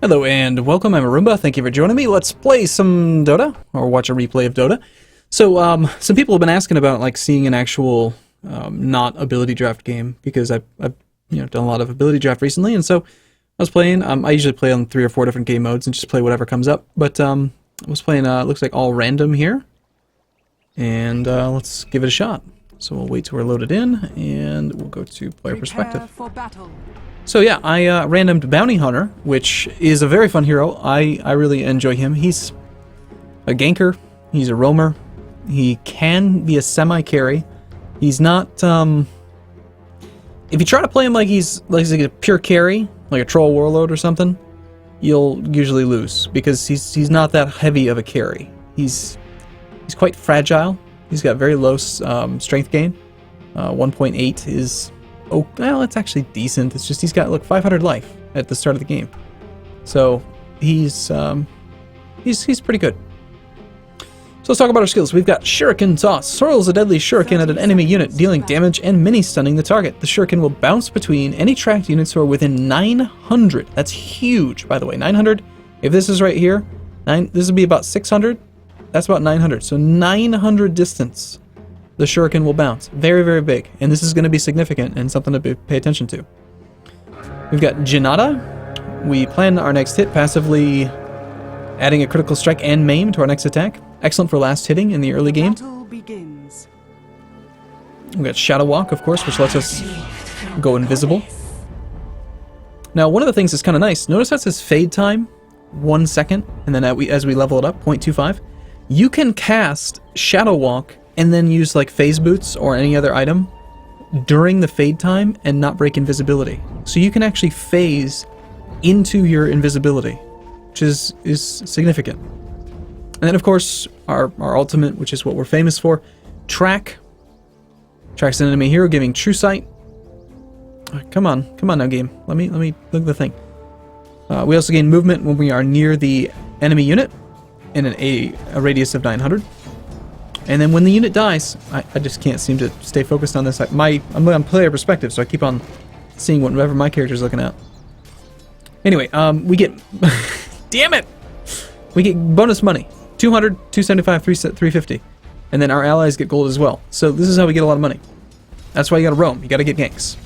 Hello and welcome, I'm Arumba, thank you for joining me. Let's play some Dota, or watch a replay of Dota. So, some people have been asking about, like, seeing an actual, not ability draft game, because I've done a lot of ability draft recently, and so I was playing, I usually play on 3 or 4 different game modes and just play whatever comes up, but, I was playing, looks like all random here, and, let's give it a shot. So we'll wait till we're loaded in, and we'll go to player perspective. For battle. So yeah, I randomed Bounty Hunter, which is a very fun hero. I really enjoy him. He's a ganker, he's a roamer, he can be a semi-carry. He's not, if you try to play him like he's a pure carry, like a troll warlord or something, you'll usually lose, because he's not that heavy of a carry. He's quite fragile. He's got very low strength gain. 1.8 is... oh, well, it's actually decent. It's just he's got, look, 500 life at the start of the game. So he's pretty good. So let's talk about our skills. We've got Shuriken Toss. Hurls a deadly shuriken at an enemy unit, dealing damage and mini-stunning the target. The shuriken will bounce between any tracked units who are within 900. That's huge, by the way. 900. If this is right here, this would be about 600. That's about 900. So 900 distance. The shuriken will bounce. Very, very big. And this is going to be significant and something to pay attention to. We've got DOTA. We plan our next hit passively adding a critical strike and maim to our next attack. Excellent for last hitting in the early game. Battle begins. We've got Shadow Walk, of course, which lets us go invisible. Now, one of the things that's kind of nice, notice that says fade time, 1 second, and then as we level it up, 0.25. You can cast Shadow Walk and then use like phase boots or any other item during the fade time and not break invisibility. So you can actually phase into your invisibility, which is significant. And then of course our ultimate, which is what we're famous for, tracks an enemy hero, giving true sight. Come on now, game. Let me look at the thing. We also gain movement when we are near the enemy unit in a radius of 900. And then when the unit dies, I just can't seem to stay focused on this. I'm on player perspective, so I keep on seeing whatever my character's looking at. Anyway, we get... damn it! We get bonus money. 200, 275, 350. And then our allies get gold as well. So this is how we get a lot of money. That's why you gotta roam. You gotta get ganks.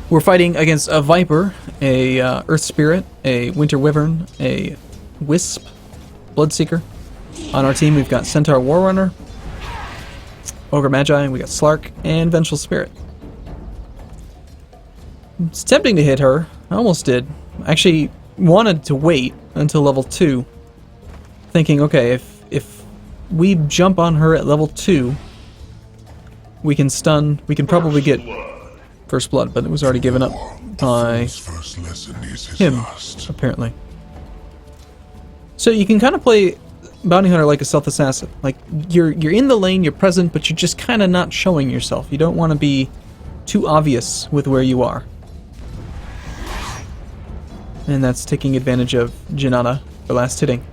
We're fighting against a Viper, a Earth Spirit, a Winter Wyvern, a Wisp, Bloodseeker. On our team, we've got Centaur Warrunner, Ogre Magi, we got Slark, and Vengeful Spirit. It's tempting to hit her. I almost did. Actually wanted to wait until level 2, thinking, okay, if we jump on her at level 2, we can stun, we can probably get First Blood, but it was already given up by him, apparently. So you can kind of play Bounty Hunter like a stealth assassin. Like, you're in the lane, you're present, but you're just kind of not showing yourself. You don't want to be too obvious with where you are. And that's taking advantage of Janata for last hitting.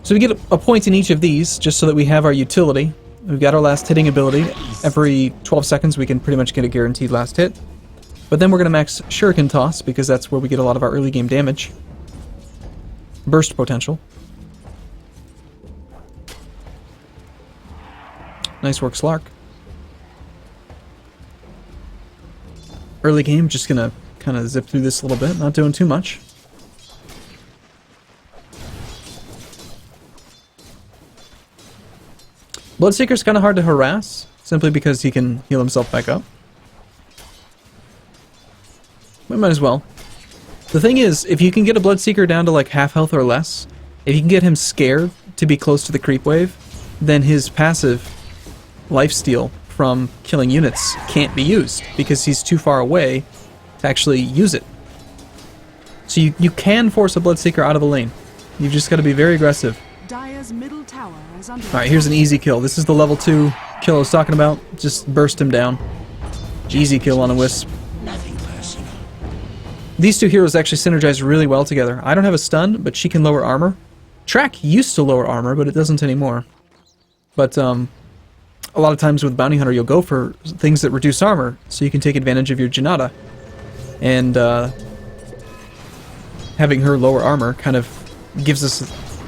So we get a point in each of these, just so that we have our utility. We've got our last hitting ability. Every 12 seconds we can pretty much get a guaranteed last hit. But then we're going to max Shuriken Toss, because that's where we get a lot of our early game damage. Burst potential. Nice work, Slark. Early game, just going to kind of zip through this a little bit, not doing too much. Bloodseeker's kind of hard to harass, simply because he can heal himself back up. We might as well. The thing is, if you can get a Bloodseeker down to like half health or less, if you can get him scared to be close to the creep wave, then his passive lifesteal from killing units can't be used, because he's too far away to actually use it. So you can force a Bloodseeker out of the lane. You've just got to be very aggressive. Dire's middle tower is under Alright, here's an easy kill. This is the level 2 kill I was talking about. Just burst him down. Easy kill on a Wisp. These two heroes actually synergize really well together. I don't have a stun, but she can lower armor. Track used to lower armor, but it doesn't anymore. But a lot of times with Bounty Hunter, you'll go for things that reduce armor, so you can take advantage of your Janata. And having her lower armor kind of gives us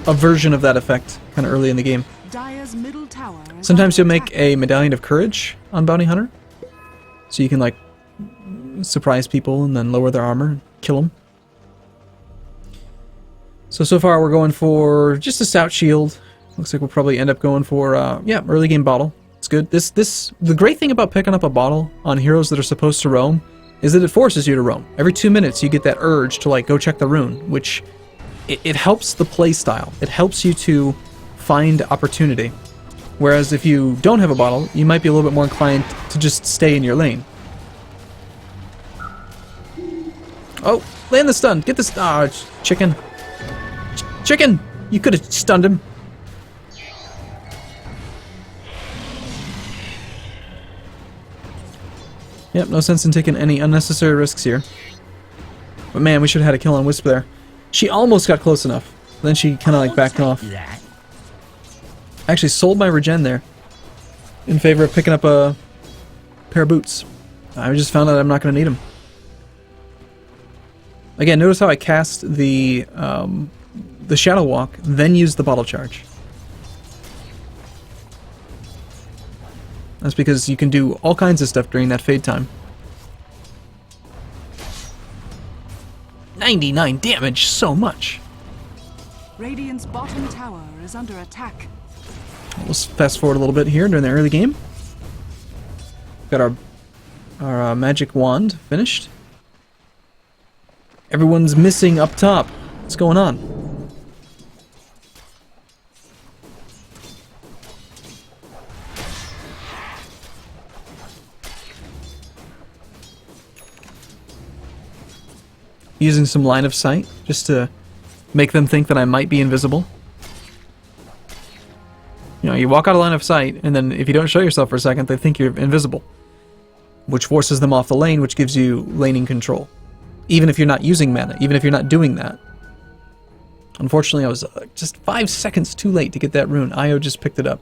a version of that effect kind of early in the game. Dire's middle tower is Sometimes you'll under make attack. a Medallion of Courage on Bounty Hunter. So you can, like, surprise people and then lower their armor and kill them. So far we're going for just a stout shield. Looks like we'll probably end up going for, yeah, early game bottle. It's good. The great thing about picking up a bottle on heroes that are supposed to roam is that it forces you to roam. Every 2 minutes you get that urge to, like, go check the rune, which it helps the play style. It helps you to find opportunity. Whereas if you don't have a bottle, you might be a little bit more inclined to just stay in your lane. Oh, land the stun. Get this. Ah, chicken. Chicken! You could have stunned him. Yep, no sense in taking any unnecessary risks here. But man, we should have had a kill on Wisp there. She almost got close enough. Then she kind of like backed off. I actually sold my regen there in favor of picking up a pair of boots. I just found out I'm not going to need them. Again, notice how I cast the Shadow Walk, then use the bottle charge. That's because you can do all kinds of stuff during that fade time. 99 damage, so much. Radiant's bottom tower is under attack. Let's fast forward a little bit here during the early game. Got our magic wand finished. Everyone's missing up top. What's going on? Using some line of sight just to make them think that I might be invisible. You know, you walk out of line of sight, and then if you don't show yourself for a second, they think you're invisible. Which forces them off the lane, which gives you laning control. Even if you're not using mana, even if you're not doing that. Unfortunately, I was just 5 seconds too late to get that rune. Io just picked it up.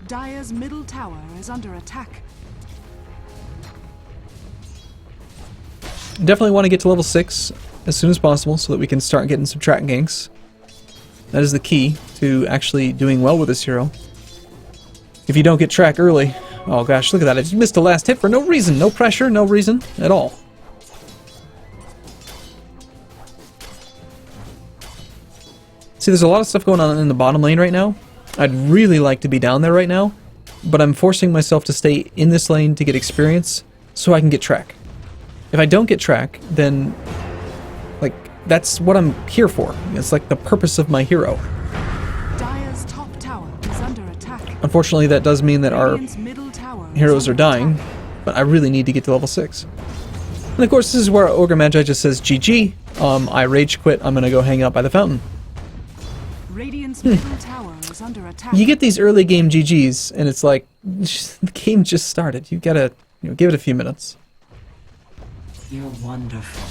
Dire's middle tower is under attack. Definitely want to get to level 6 as soon as possible so that we can start getting some track ganks. That is the key to actually doing well with this hero. If you don't get track early, oh gosh, look at that. I just missed the last hit for no reason. No pressure, no reason at all. See, there's a lot of stuff going on in the bottom lane right now. I'd really like to be down there right now, but I'm forcing myself to stay in this lane to get experience so I can get track. If I don't get track, then, like, that's what I'm here for. It's like the purpose of my hero. Dire's top tower is under attack. Unfortunately, that does mean that our Radiant's middle tower is heroes are under dying, attack. but I really need to get to level 6. And of course, this is where Ogre Magi just says, GG, I rage quit, I'm gonna go hang out by the fountain. Radiant's middle tower is under attack. You get these early game GGs, and it's like, the game just started. You gotta, give it a few minutes. You're wonderful.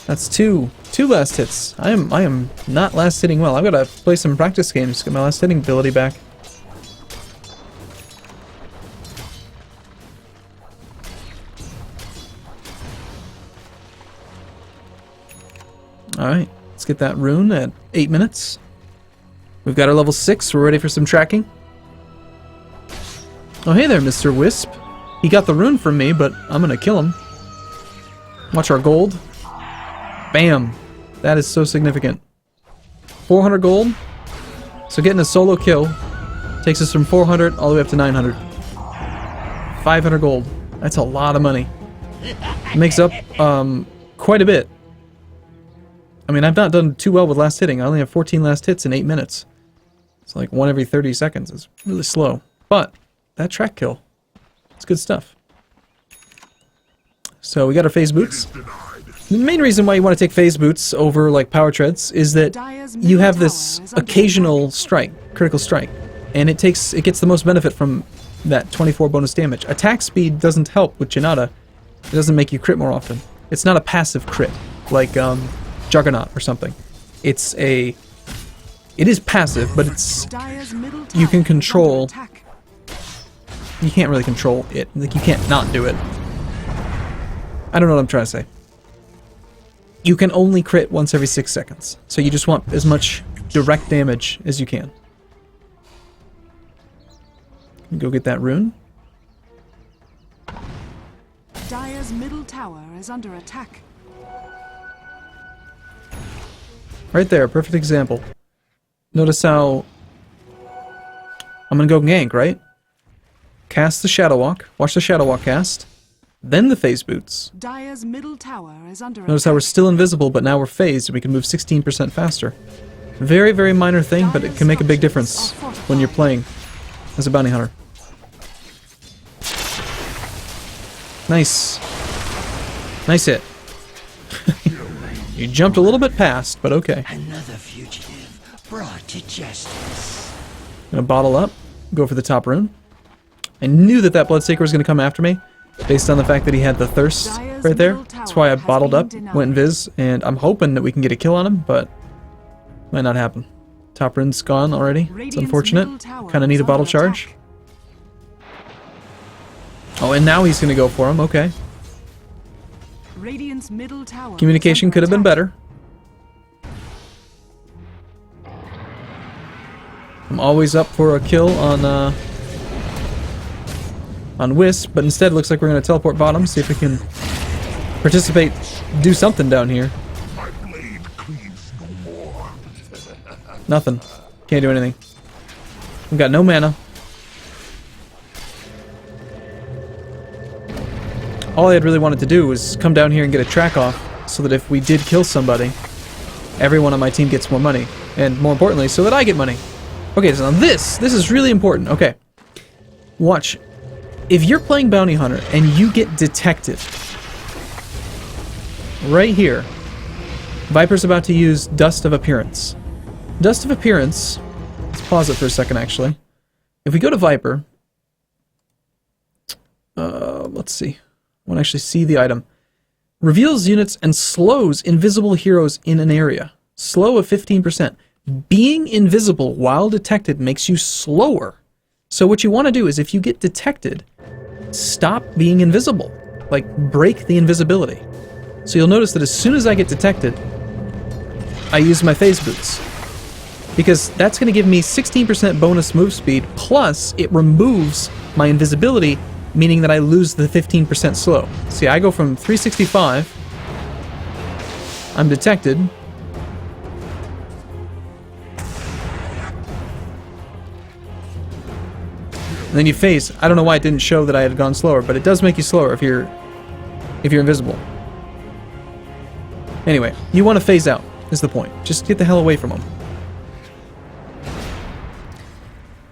That's two last hits. I am not last hitting well. I've got to play some practice games to get my last hitting ability back. Alright, let's get that rune at 8 minutes. We've got our level 6, we're ready for some tracking. Oh hey there, Mr. Wisp. He got the rune from me, but I'm gonna kill him. Watch our gold. Bam! That is so significant. 400 gold. So getting a solo kill takes us from 400 all the way up to 900. 500 gold. That's a lot of money. It makes up quite a bit. I mean, I've not done too well with last hitting. I only have 14 last hits in 8 minutes. It's like 1 every 30 seconds. It's really slow. But that track kill, it's good stuff. So we got our phase boots. The main reason why you want to take phase boots over like power treads is that you have this occasional strike, critical strike, and it gets the most benefit from that 24 bonus damage. Attack speed doesn't help with Janata. It doesn't make you crit more often. It's not a passive crit like Juggernaut or something. It is passive, but it's Dire's middle you can tower is control. under attack. You can't really control it. Like, you can't not do it. I don't know what I'm trying to say. You can only crit once every 6 seconds, so you just want as much direct damage as you can. Go get that rune. Dire's middle tower is under attack. Right there, perfect example. Notice how I'm gonna go gank, right? Cast the Shadow Walk. Watch the Shadow Walk cast. Then the phase boots. Dire's middle tower is under Notice attack. how we're still invisible, but now we're phased, and we can move 16% faster. Very, very minor thing, but it can make a big difference when you're playing as a bounty hunter. Nice. Nice hit. You jumped a little bit past, but okay. Another fugitive brought to justice. Gonna bottle up, go for the top rune. I knew that that Bloodseeker was gonna come after me, based on the fact that he had the thirst right there. That's why I bottled up, went invis, and I'm hoping that we can get a kill on him, but might not happen. Top rune's gone already. It's unfortunate. Kind of need a bottle charge. Oh, and now he's gonna go for him. Okay. Radiant's middle tower Communication is could have under been attack. better. I'm always up for a kill on Wisp, but instead it looks like we're going to teleport bottom, see if we can participate, do something down here. Nothing. Can't do anything. We've got no mana. All I had really wanted to do was come down here and get a track off, so that if we did kill somebody, everyone on my team gets more money. And more importantly, so that I get money. Okay, so now this is really important. Okay. Watch. If you're playing Bounty Hunter and you get detected, right here, Viper's about to use Dust of Appearance. Dust of Appearance, let's pause it for a second actually. If we go to Viper, let's see. I want to actually see the item. Reveals units and slows invisible heroes in an area. Slow of 15%. Being invisible while detected makes you slower. So what you want to do is if you get detected, stop being invisible. Like, break the invisibility. So you'll notice that as soon as I get detected, I use my phase boots. Because that's going to give me 16% bonus move speed, plus it removes my invisibility, meaning that I lose the 15% slow. See, I go from 365, I'm detected, and then you phase. I don't know why it didn't show that I had gone slower, but it does make you slower if you're invisible. Anyway, you want to phase out, is the point. Just get the hell away from them.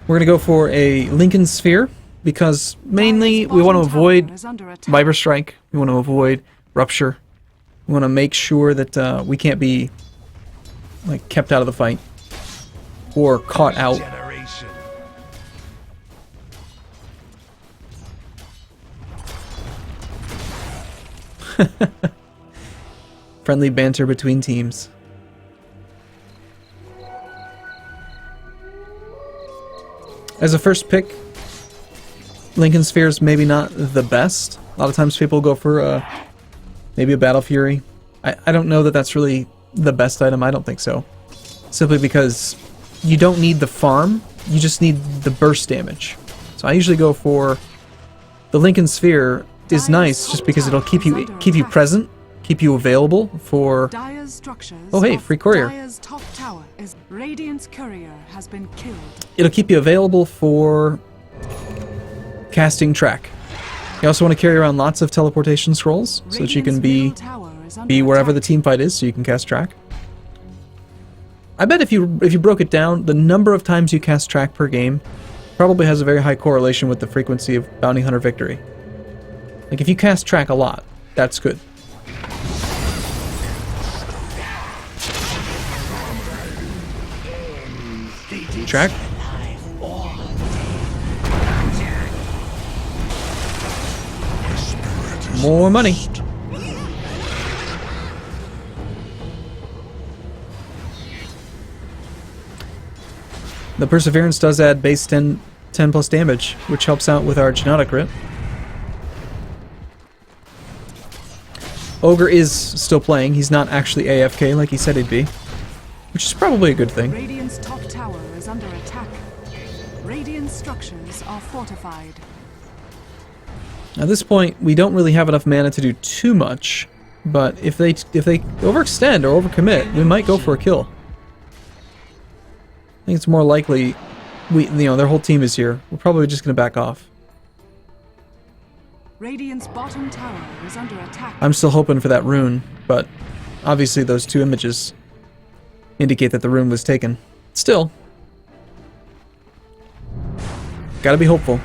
We're going to go for a Lincoln Sphere, because mainly we want to avoid Viper Strike, we want to avoid Rupture, we want to make sure that we can't be like kept out of the fight, or caught out. Friendly banter between teams. As a first pick, Lincoln Sphere is maybe not the best. A lot of times people go for maybe a Battle Fury. I don't know that that's really the best item. I don't think so. Simply because you don't need the farm, you just need the burst damage. So I usually go for the Lincoln Sphere. Is nice just because it'll keep you present, keep you available for. Oh hey, free courier. Dire's top tower is Radiant's courier has been killed. It'll keep you available for casting track. You also want to carry around lots of teleportation scrolls so that you can be wherever the team fight is, so you can cast track. I bet if you broke it down, the number of times you cast track per game probably has a very high correlation with the frequency of bounty hunter victory. Like, if you cast track a lot, that's good. Track. More money. The Perseverance does add base 10 plus damage, which helps out with our Genetic Crit. Ogre is still playing. He's not actually AFK like he said he'd be, which is probably a good thing. Radiant's top tower is under attack. Radiant structures are fortified. At this point, we don't really have enough mana to do too much, but if they overextend or overcommit, we might go for a kill. I think it's more likely their whole team is here. We're probably just going to back off. Radiant's bottom tower is under attack. I'm still hoping for that rune, but obviously those two images indicate that the rune was taken. Still, gotta be hopeful.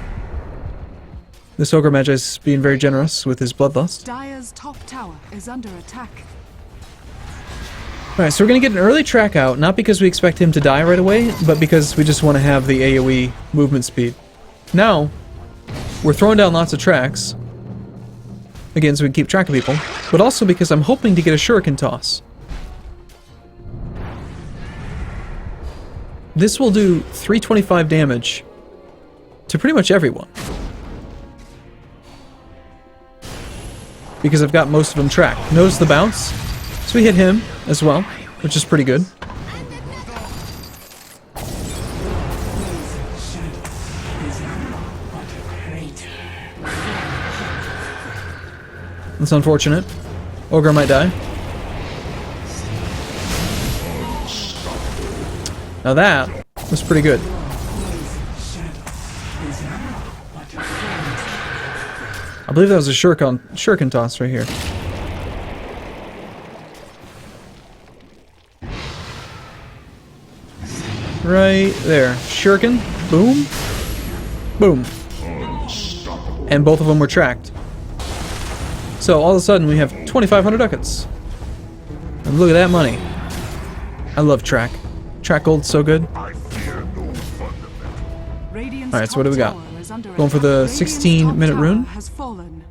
This Ogre Magi's being very generous with his Bloodlust. Dire's top tower is under attack. Alright, so we're gonna get an early track out, not because we expect him to die right away, but because we just want to have the AoE movement speed. Now, we're throwing down lots of tracks, again, so we can keep track of people, but also because I'm hoping to get a Shuriken toss. This will do 325 damage to pretty much everyone, because I've got most of them tracked. Notice the bounce? So we hit him as well, which is pretty good. That's unfortunate. Ogre might die. Now that was pretty good. I believe that was a shuriken toss right here. Right there. Shuriken. Boom. Boom. And both of them were tracked. So all of a sudden we have 2,500 ducats. And look at that money. I love track. Track gold's so good. Alright, so what do we got? Going for the 16-minute rune. Has fallen.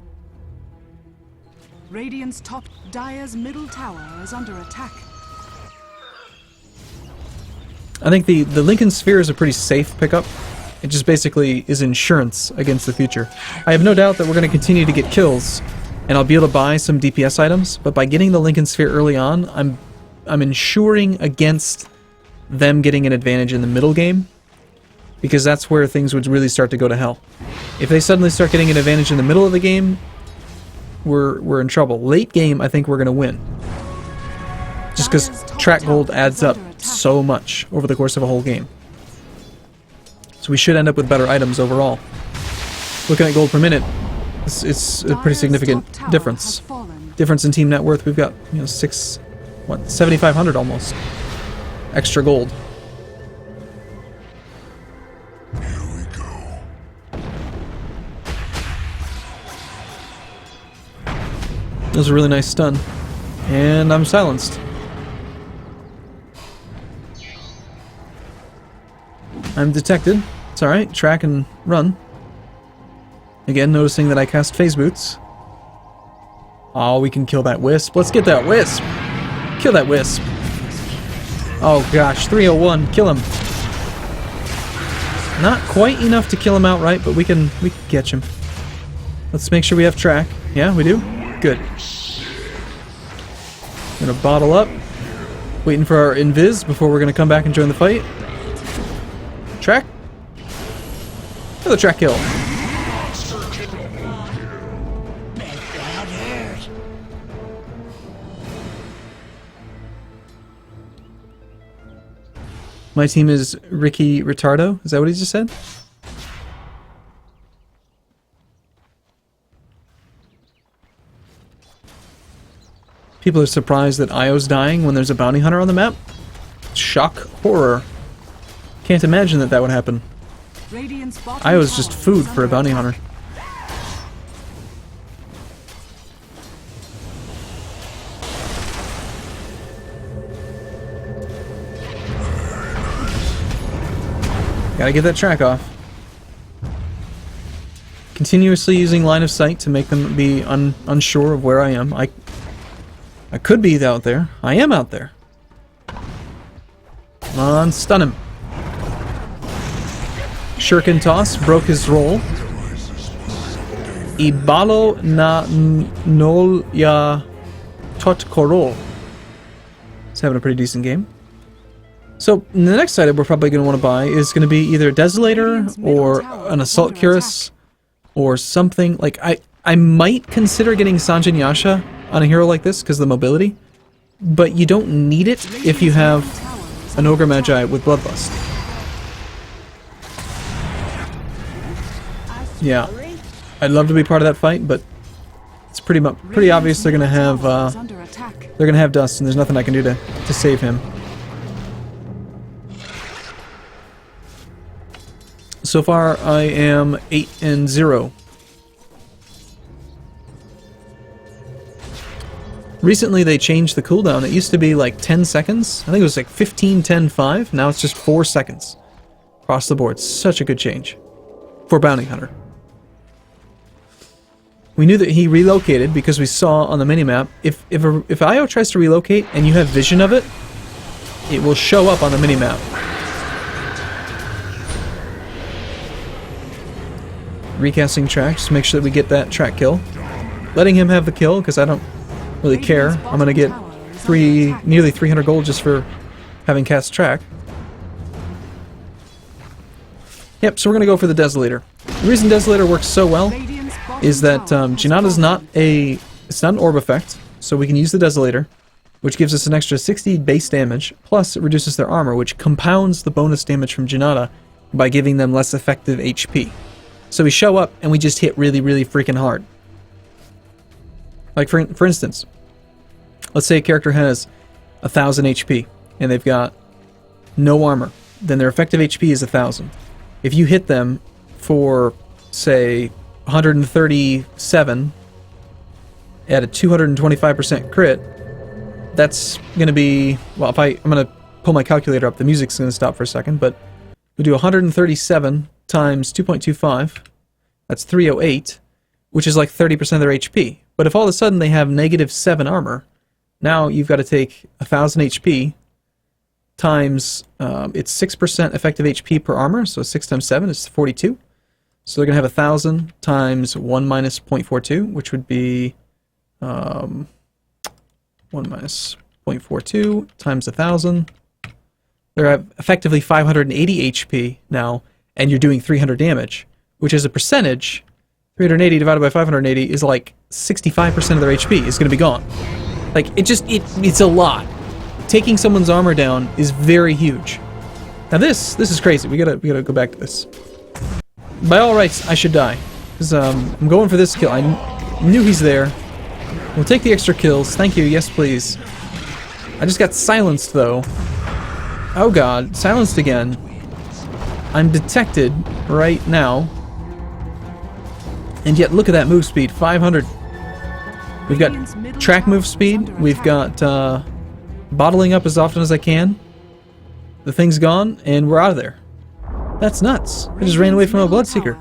Radiant's top Dire's middle tower is under attack. I think the Lincoln Sphere is a pretty safe pickup. It just basically is insurance against the future. I have no doubt that we're going to continue to get kills, and I'll be able to buy some DPS items, but by getting the Lincoln Sphere early on, I'm ensuring against them getting an advantage in the middle game, because that's where things would really start to go to hell. If they suddenly start getting an advantage in the middle of the game, we're in trouble. Late game, I think we're going to win. Just because track gold adds up so much over the course of a whole game. So we should end up with better items overall. Looking at gold per minute, it's a pretty significant difference. Difference in team net worth, we've got, 7,500 almost extra gold. Here we go. That was a really nice stun. And I'm silenced. I'm detected. It's alright. Track and run. Again, noticing that I cast Phase Boots. Oh, we can kill that Wisp. Let's get that Wisp. Kill that Wisp. Oh gosh, 301. Kill him. Not quite enough to kill him outright, but we can catch him. Let's make sure we have track. Yeah, we do? Good. Gonna bottle up. Waiting for our invis before we're gonna come back and join the fight. Track. Another track kill. My team is Ricky Retardo. Is that what he just said? People are surprised that Io's dying when there's a bounty hunter on the map. Shock horror. Can't imagine that would happen. Io's just food for a bounty hunter. Gotta get that track off. Continuously using line of sight to make them be unsure of where I am. I could be out there. I am out there. Come on, stun him. Shuriken Toss broke his roll. Ibalo na nol ya tot korol. He's having a pretty decent game. So, the next item we're probably going to want to buy is going to be either a Desolator or an Assault Cuirass or something. Like, I might consider getting Sanjin Yasha on a hero like this because of the mobility, but you don't need it if you have an Ogre Magi with Bloodlust. Yeah, I'd love to be part of that fight, but it's pretty obvious they're going to have Dust, and there's nothing I can do to save him. So far, I am 8-0. Recently, they changed the cooldown. It used to be like 10 seconds. I think it was like 15, 10, 5. Now it's just 4 seconds. Across the board. Such a good change. For Bounty Hunter. We knew that he relocated because we saw on the minimap, if IO tries to relocate and you have vision of it, it will show up on the minimap. Recasting tracks, make sure that we get that track kill. Letting him have the kill, because I don't really care. I'm going to get nearly 300 gold just for having cast track. Yep, so we're going to go for the Desolator. The reason Desolator works so well is that Janata's not an orb effect, so we can use the Desolator, which gives us an extra 60 base damage, plus it reduces their armor, which compounds the bonus damage from Janata by giving them less effective HP. So we show up and we just hit really, really freaking hard. Like for instance, let's say a character has 1,000 HP and they've got no armor. Then their effective HP is 1,000. If you hit them for, say, 137 at a 225% crit, that's going to be, well, I'm going to pull my calculator up, the music's going to stop for a second, but we'll do 137 times 2.25, that's 308, which is like 30% of their HP. But if all of a sudden they have -7 armor, now you've got to take 1,000 HP times, it's 6% effective HP per armor, so 6 times 7 is 42. So they're going to have 1,000 times 1 minus 0.42, which would be 1 minus 0.42 times 1,000. They're at effectively 580 HP now, and you're doing 300 damage, which is a percentage. 380 divided by 580 is like 65% of their HP is going to be gone. Like, it's a lot. Taking someone's armor down is very huge. Now this is crazy. We gotta go back to this. By all rights, I should die, because I'm going for this kill. I knew he's there. We'll take the extra kills. Thank you. Yes, please. I just got silenced though. Oh god, silenced again. I'm detected right now. And yet, look at that move speed, 500. We've got track move speed. We've got bottling up as often as I can. The thing's gone, and we're out of there. That's nuts. I just ran away from a Bloodseeker.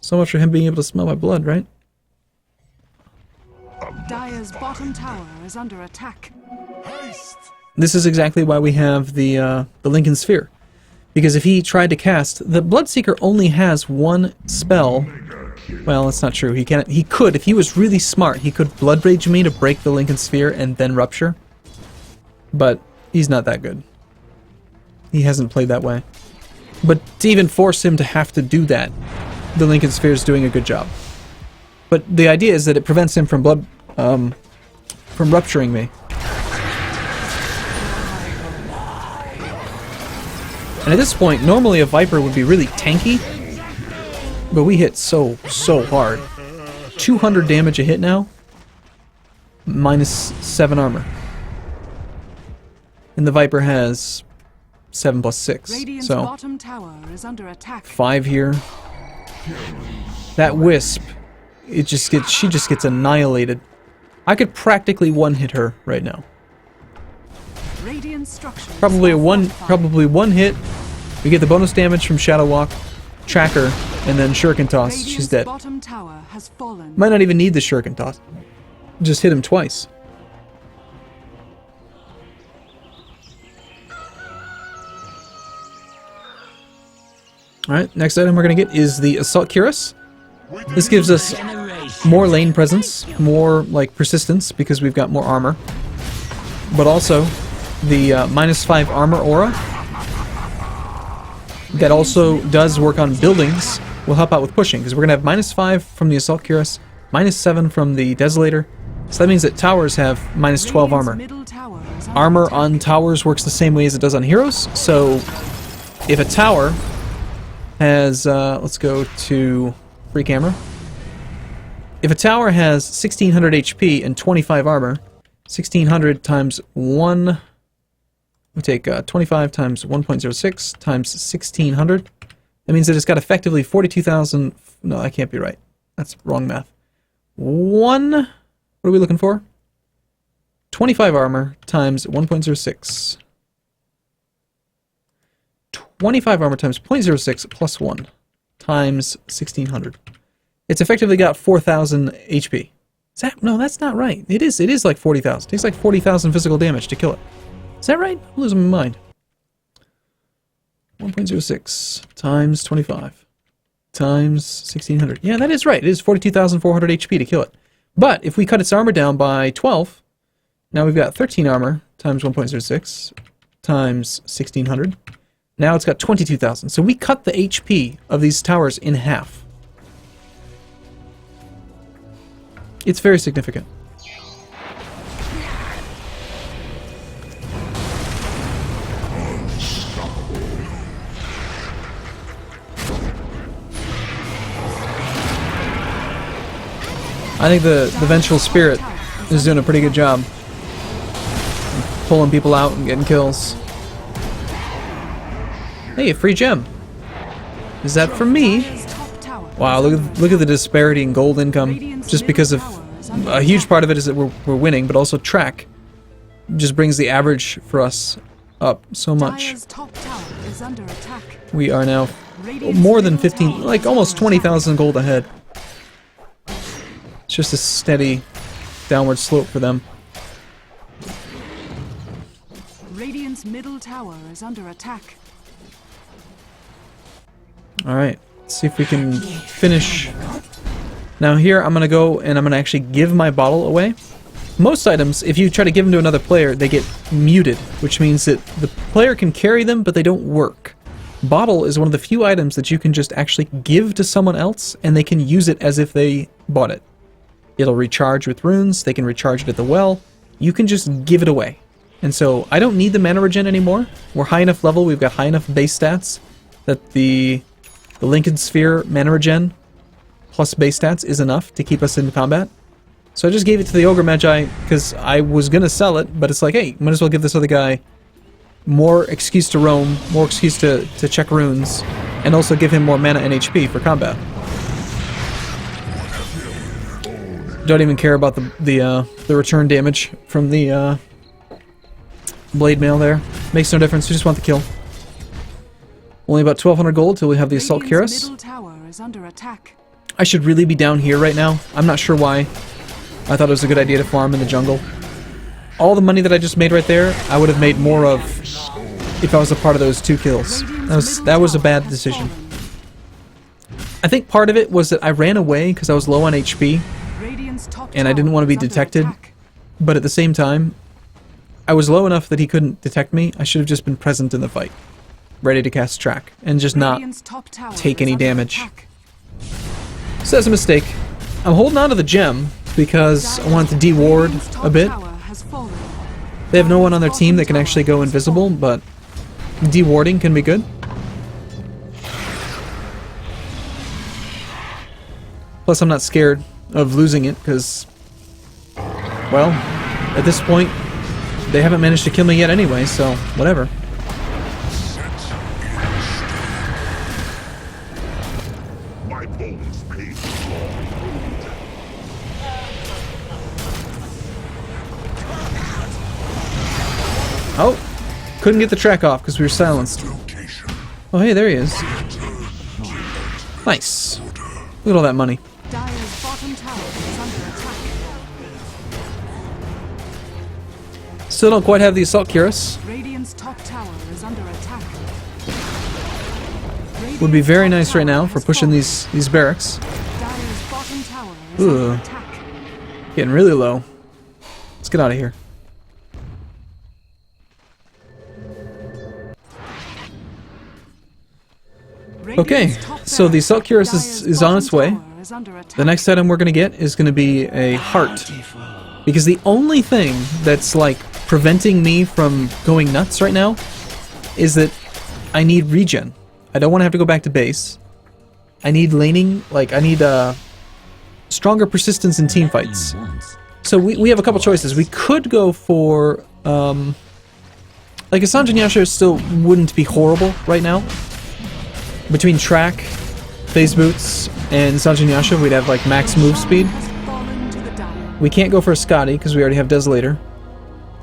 So much for him being able to smell my blood, right? Dire's bottom tower is under attack. This is exactly why we have the Lincoln Sphere. Because if he tried to cast, the Bloodseeker only has one spell. Well, that's not true. He could, if he was really smart, he could Blood Rage me to break the Lincoln Sphere and then Rupture. But he's not that good. He hasn't played that way. But to even force him to have to do that, the Lincoln Sphere is doing a good job. But the idea is that it prevents him from from rupturing me. And at this point, normally a Viper would be really tanky, but we hit so hard. 200 damage a hit now, -7 armor. And the Viper has 7 plus 6, so bottom tower is under attack. 5 here. That Wisp, she just gets annihilated. I could practically one-hit her right now. Probably one hit. We get the bonus damage from Shadow Walk, Tracker, and then Shuriken Toss. She's dead. Might not even need the Shuriken Toss. Just hit him twice. Alright, next item we're going to get is the Assault Cuirass. This gives us more lane presence, more like persistence because we've got more armor. But also the -5 armor aura that also does work on buildings will help out with pushing because we're going to have -5 from the Assault Cuirass, -7 from the Desolator. So that means that towers have -12 armor. Armor on towers works the same way as it does on heroes, so if a tower has, let's go to free camera. If a tower has 1600 HP and 25 armor, 1600 times 1, we take 25 times 1.06 times 1600. That means that it's got effectively 42,000, no, that can't be right. That's wrong math. What are we looking for? 25 armor times 1.06. 25 armor times 0.06 plus 1 times 1600. It's effectively got 4,000 HP. Is that, no, that's not right. It is like 40,000. It takes like 40,000 physical damage to kill it. Is that right? I'm losing my mind. 1.06 times 25 times 1600. Yeah, that is right. It is 42,400 HP to kill it. But if we cut its armor down by 12, now we've got 13 armor times 1.06 times 1600. Now it's got 22,000. So we cut the HP of these towers in half. It's very significant. I think the Vengeful Spirit is doing a pretty good job. Pulling people out and getting kills. Hey, a free gem. Is that for me? Wow, look at the disparity in gold income. Just because of a huge part of it is that we're winning, but also track just brings the average for us up so much. We are now more than 15, like almost 20,000 gold ahead. It's just a steady downward slope for them. Radiant's middle tower is under attack. Alright, let's see if we can finish. Now here I'm going to go and I'm going to actually give my bottle away. Most items, if you try to give them to another player, they get muted, which means that the player can carry them, but they don't work. Bottle is one of the few items that you can just actually give to someone else, and they can use it as if they bought it. It'll recharge with runes, they can recharge it at the well, you can just give it away. And so, I don't need the mana regen anymore. We're high enough level, we've got high enough base stats, that the Lincoln Sphere mana regen plus base stats is enough to keep us in combat. So I just gave it to the Ogre Magi, because I was going to sell it, but it's like, hey, might as well give this other guy more excuse to roam, more excuse to check runes, and also give him more mana and HP for combat. Don't even care about the return damage from the blade mail there. Makes no difference, we just want the kill. Only about 1,200 gold till we have the Assault Cuirass. Middle tower is under attack. I should really be down here right now. I'm not sure why. I thought it was a good idea to farm in the jungle. All the money that I just made right there, I would have made more of if I was a part of those 2 kills. That was a bad decision. I think part of it was that I ran away because I was low on HP, and I didn't want to be detected. But at the same time, I was low enough that he couldn't detect me. I should have just been present in the fight, ready to cast track, and just not take any damage. So that's a mistake. I'm holding on to the gem because I want to de-ward a bit. They have no one on their team that can actually go invisible, but de-warding can be good. Plus I'm not scared of losing it because, well, at this point they haven't managed to kill me yet anyway, so whatever. Oh, couldn't get the track off because we were silenced. Oh, hey, there he is. Nice. Look at all that money. Dire's bottom tower is under attack. Still don't quite have the Assault Cuirass. Radiant's top tower is under attack. would be very nice right now for pushing these barracks. Dire's bottom tower is Ugh. under attack. Getting really low. Let's get out of here. Okay, Radiant's top so the barracks, Assault Cuirass Dire's is on its way. bottom tower is under attack. The next item we're going to get is going to be a heart. Because the only thing that's like preventing me from going nuts right now is that I need regen. I don't want to have to go back to base. I need laning, like I need stronger persistence in team fights. So we have a couple choices. We could go for like a Sanjin Yasha still wouldn't be horrible right now. Between track, phase boots, and Sanjin Yasha, we'd have like max move speed. Has fallen to the Dire. We can't go for a Scotty because we already have Desolator.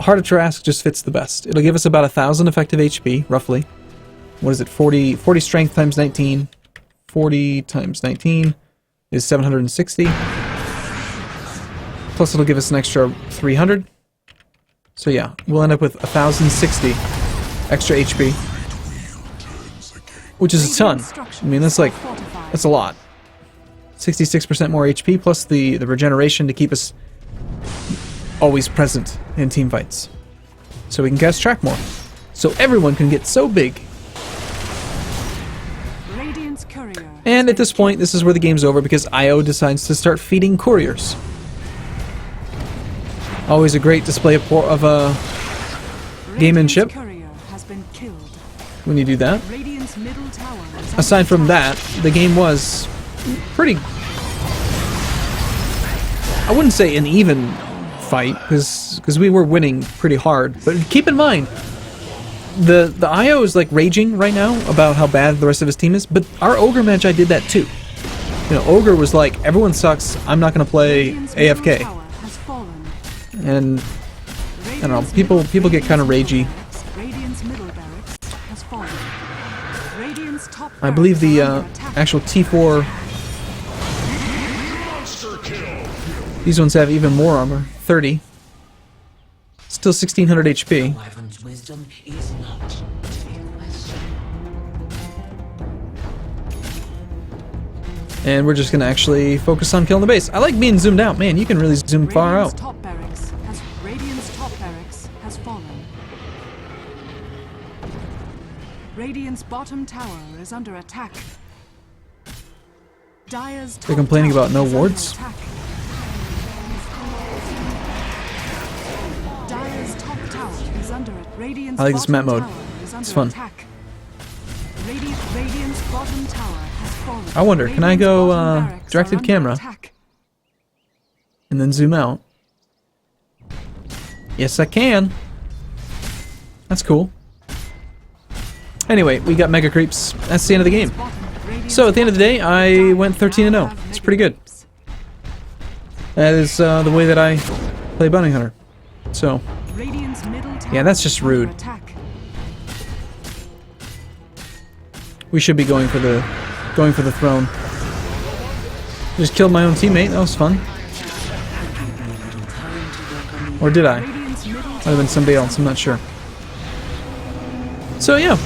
Heart of Trask just fits the best. It'll give us about 1,000 effective HP, roughly. What is it? 40 strength times 19. 40 times 19 is 760. Plus it'll give us an extra 300. So yeah, we'll end up with 1,060 extra HP. Which is a ton. I mean, that's like, that's a lot. 66% more HP plus the regeneration to keep us always present in team fights. So we can cast track more. So everyone can get so big. Radiant's courier. And at this point, this is where the game's over because IO decides to start feeding couriers. Always a great display of gamemanship Courier has been killed. when you do that. Radiant's middle tower is under Aside from attack. that, the game was pretty... I wouldn't say an even fight, because we were winning pretty hard. But keep in mind, the IO is like raging right now about how bad the rest of his team is, but our Ogre match, I did that too. You know, Ogre was like, everyone sucks, I'm not going to play Radiant's middle AFK. tower has fallen. And, I don't know, people get kind of ragey. Radiant's middle barracks has fallen. Radiant's top I believe the barracks are under attack. actual T4... These ones have even more armor, 30. Still 1,600 HP. Wyvern's wisdom is not to be questioned. And we're just gonna actually focus on killing the base. I like being zoomed out, man. You can really zoom far Radiant's out. top barracks has Radiant's top barracks has fallen. Radiant's bottom tower is under attack. Dire's top They're complaining tower about no is under wards? attack. Dire's top tower is under it. Radiant's I like this map bottom mode. tower is under It's fun. attack. Radiant's bottom tower has fallen. I wonder, can I Radiant's go, bottom barracks directed are under camera? attack. And then zoom out. Yes, I can. That's cool. Anyway, we got Mega Creeps. That's the end of the game. So, at the end of the day, I went 13-0. It's pretty good. That is the way that I play Bounty Hunter. So, yeah, that's just rude. We should be going for the throne. Just killed my own teammate. That was fun. Or did I? Might have been somebody else. I'm not sure. So yeah.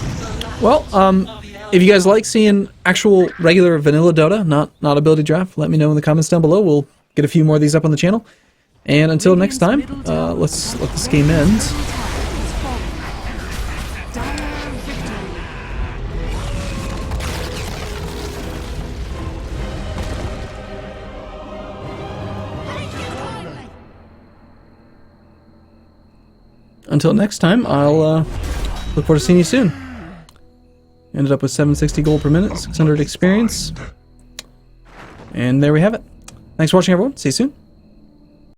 Well, if you guys like seeing actual regular vanilla Dota, not ability draft, let me know in the comments down below. We'll get a few more of these up on the channel. And until next time, let's let this game end. Until next time, I'll look forward to seeing you soon. Ended up with 760 gold per minute, 600 experience. And there we have it. Thanks for watching, everyone. See you soon.